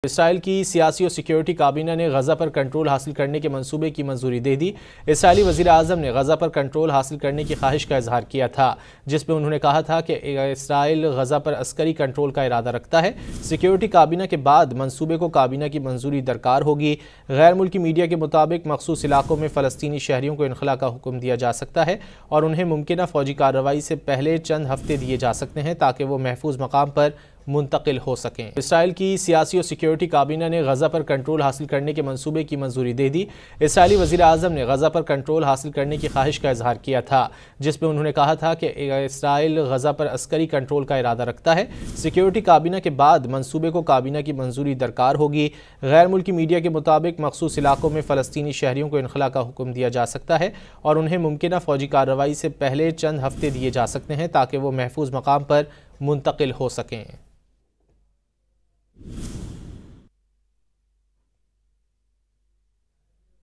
Israel की सियासी और सिक्योरिटी काबीना ने गजा पर कंट्रोल हासिल करने के मंसूबे की मंजूरी दे दी। इसराइली वज़ीर आज़म ने गजा पर कंट्रोल हासिल करने की ख्वाहिश का इजहार किया था, जिसमें उन्होंने कहा था कि इसराइल गजा पर अस्करी कंट्रोल का इरादा रखता है। सिक्योरिटी काबीना के बाद मंसूबे को काबीना की मंजूरी दरकार होगी। गैर मुल्की मीडिया के मुताबिक मखसूस इलाकों में फ़लस्तीनी शहरियों को इनखला का हुक्म दिया जा सकता है और उन्हें मुमकिन फ़ौजी कार्रवाई से पहले चंद हफ्ते दिए जा सकते हैं ताकि वो महफूज मकाम पर मुंतकिल हो सकें। इसराइल की सियासी और सिक्योरिटी काबीना ने गजा पर कंट्रोल हासिल करने के मंसूबे की मंजूरी दे दी। इसराइली वज़ीर आज़म ने गजा पर कंट्रोल हासिल करने की ख्वाहिश का इजहार किया था, जिसमें उन्होंने कहा था कि इसराइल गजा पर अस्करी कंट्रोल का इरादा रखता है। सिक्योरिटी काबीना के बाद मंसूबे को काबीना की मंजूरी दरकार होगी। गैर मुल्की मीडिया के मुताबिक मखसूस इलाकों में फ़लस्तीनी शहरियों को इनखला का हुक्म दिया जा सकता है और उन्हें मुमकिन फ़ौजी कार्रवाई से पहले चंद हफ्ते दिए जा सकते हैं ताकि वो महफूज मकाम पर मुंतकिल हो सकें।